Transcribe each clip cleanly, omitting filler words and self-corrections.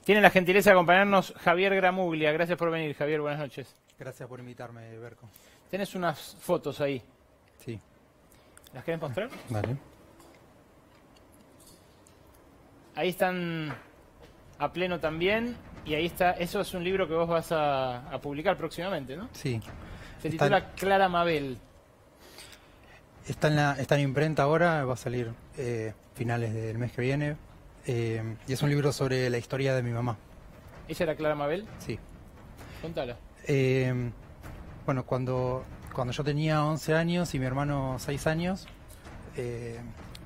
Tiene la gentileza de acompañarnos Javier Gramuglia. Gracias por venir, Javier. Buenas noches. Gracias por invitarme, Berco. Tenés unas fotos ahí. Sí. ¿Las querés mostrar? Dale. Ahí están a pleno también. Y ahí está. Eso es un libro que vos vas a publicar próximamente, ¿no? Sí. Se titula Clara Mabel. Está en imprenta ahora, va a salir finales del mes que viene. Y es un libro sobre la historia de mi mamá. ¿Ella era Clara Mabel? Sí. Contala. Bueno, cuando yo tenía 11 años y mi hermano 6 años,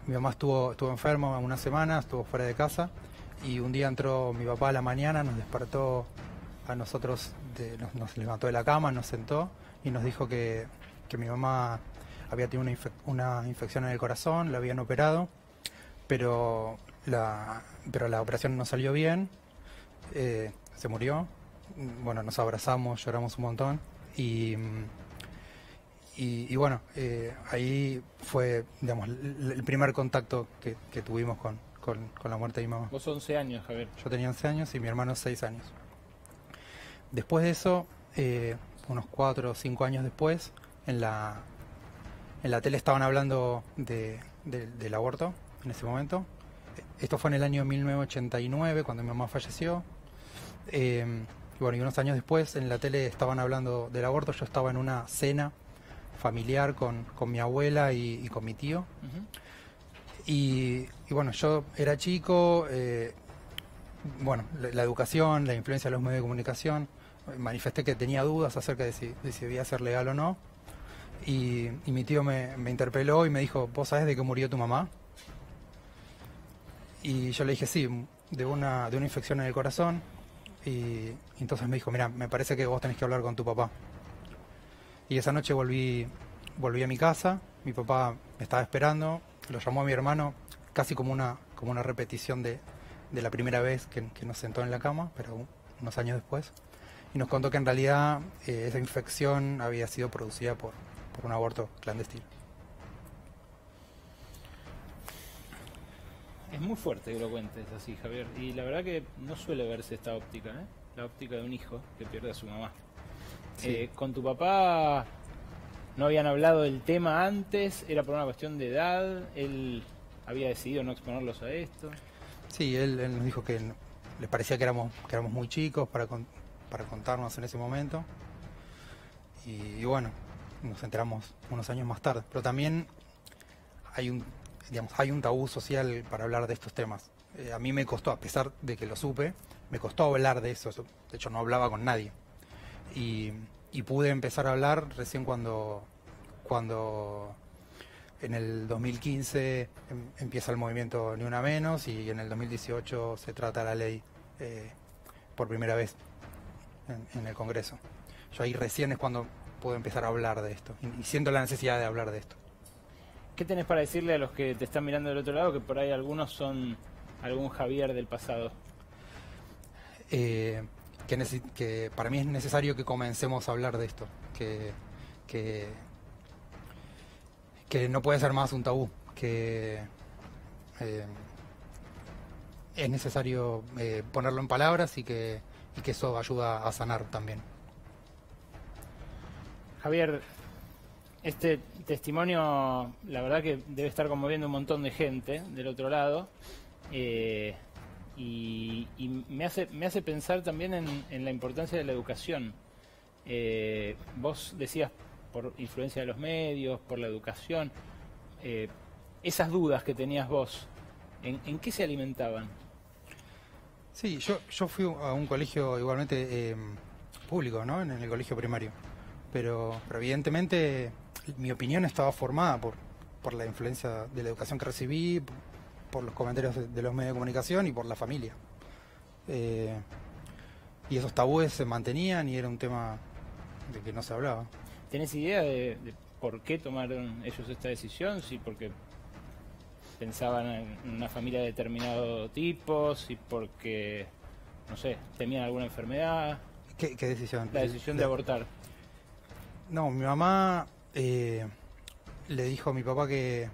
mi mamá estuvo enferma una semana, estuvo fuera de casa. Y un día entró mi papá a la mañana, nos despertó a nosotros, nos levantó de la cama, nos sentó y nos dijo que mi mamá había tenido una infección en el corazón, la habían operado, pero la operación no salió bien, se murió. Bueno, nos abrazamos, lloramos un montón y bueno, ahí fue, digamos, el primer contacto que tuvimos con la muerte de mi mamá. Vos 11 años, Javier. Yo tenía 11 años y mi hermano 6 años. Después de eso, unos 4 o 5 años después, en la tele estaban hablando del aborto en ese momento. Esto fue en el año 1989, cuando mi mamá falleció. Y bueno, y unos años después en la tele estaban hablando del aborto. Yo estaba en una cena familiar con mi abuela y con mi tío. Y bueno, yo era chico, bueno, la educación, la influencia de los medios de comunicación, manifesté que tenía dudas acerca de si debía ser legal o no. Y mi tío me interpeló y me dijo, ¿vos sabés de qué murió tu mamá? Y yo le dije, sí, de una infección en el corazón. Y entonces me dijo, mira, me parece que vos tenés que hablar con tu papá. Y esa noche volví a mi casa, mi papá me estaba esperando, lo llamó a mi hermano, casi como una repetición de la primera vez que nos sentó en la cama, pero unos años después. Y nos contó que en realidad esa infección había sido producida por un aborto clandestino. Es muy fuerte que lo cuentes así, Javier. Y la verdad que no suele verse esta óptica, ¿eh? La óptica de un hijo que pierde a su mamá. Sí. ¿Con tu papá no habían hablado del tema antes? ¿Era por una cuestión de edad? ¿Él había decidido no exponerlos a esto? Sí, él nos dijo que le parecía que éramos muy chicos para contarnos en ese momento. Y bueno, nos enteramos unos años más tarde. Pero también hay un tabú social para hablar de estos temas. A mí me costó, a pesar de que lo supe, me costó hablar de eso. De hecho, no hablaba con nadie. Y pude empezar a hablar recién cuando en el 2015 empieza el movimiento Ni Una Menos y en el 2018 se trata la ley por primera vez en el Congreso. Yo ahí recién es cuando puedo empezar a hablar de esto y siento la necesidad de hablar de esto. ¿Qué tenés para decirle a los que te están mirando del otro lado, que por ahí algunos son algún Javier del pasado? Que para mí es necesario que comencemos a hablar de esto, que no puede ser más un tabú, que es necesario ponerlo en palabras y que eso ayuda a sanar también. Javier, este testimonio, la verdad que debe estar conmoviendo un montón de gente del otro lado, y me hace pensar también en la importancia de la educación. Vos decías, por influencia de los medios, por la educación, esas dudas que tenías vos, ¿en qué se alimentaban? Sí, yo fui a un colegio igualmente público, ¿no? En el colegio primario. Pero evidentemente mi opinión estaba formada por la influencia de la educación que recibí, por los comentarios de los medios de comunicación y por la familia. Y esos tabúes se mantenían y era un tema de que no se hablaba. ¿Tenés idea de por qué tomaron ellos esta decisión? ¿Si porque pensaban en una familia de determinado tipo? ¿Si porque, no sé, temían alguna enfermedad? ¿Qué decisión? La decisión de abortar. No, mi mamá le dijo a mi papá que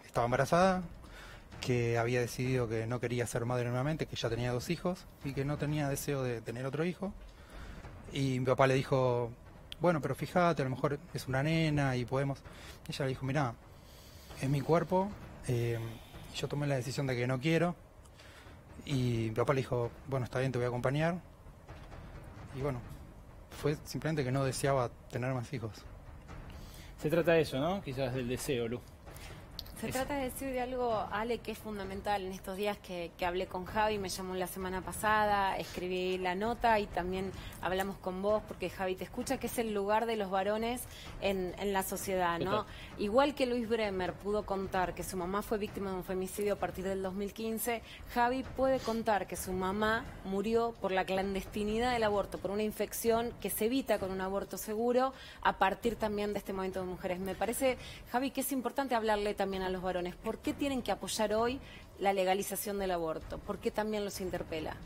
estaba embarazada, que había decidido que no quería ser madre nuevamente, que ya tenía 2 hijos y que no tenía deseo de tener otro hijo. Y mi papá le dijo, bueno, pero fíjate, a lo mejor es una nena y podemos... Y ella le dijo, mirá, es mi cuerpo, yo tomé la decisión de que no quiero. Y mi papá le dijo, bueno, está bien, te voy a acompañar. Y bueno, fue simplemente que no deseaba tener más hijos. Se trata de eso, ¿no? Quizás del deseo, Lu. Se trata de decir de algo, Ale, que es fundamental. En estos días que hablé con Javi, me llamó la semana pasada, escribí la nota y también hablamos con vos, porque Javi te escucha, que es el lugar de los varones en la sociedad, ¿no? Total. Igual que Luis Bremer pudo contar que su mamá fue víctima de un femicidio a partir del 2015, Javi puede contar que su mamá murió por la clandestinidad del aborto, por una infección que se evita con un aborto seguro, a partir también de este movimiento de mujeres. Me parece, Javi, que es importante hablarle también a los varones. ¿Por qué tienen que apoyar hoy la legalización del aborto? ¿Por qué también los interpela?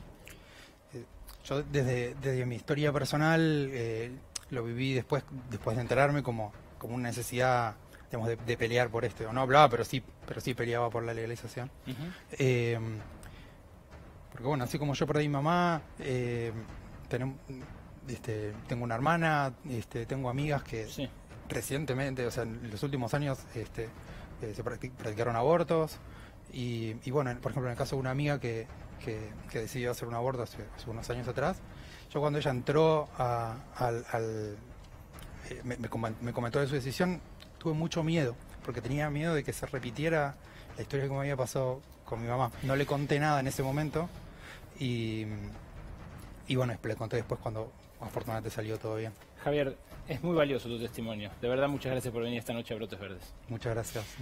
Yo desde mi historia personal lo viví después de enterarme como una necesidad, digamos, de pelear por esto. No hablaba, pero sí peleaba por la legalización. Porque bueno, así como yo perdí a mi mamá, tengo una hermana, tengo amigas que Sí. recientemente, o sea, en los últimos años, se practicaron abortos. Y bueno, por ejemplo, en el caso de una amiga que decidió hacer un aborto hace unos años atrás, yo cuando ella entró me comentó de su decisión, tuve mucho miedo, porque tenía miedo de que se repitiera la historia que me había pasado con mi mamá. No le conté nada en ese momento y bueno, le conté después cuando afortunadamente salió todo bien. Javier, es muy valioso tu testimonio. De verdad, muchas gracias por venir esta noche a Brotes Verdes. Muchas gracias.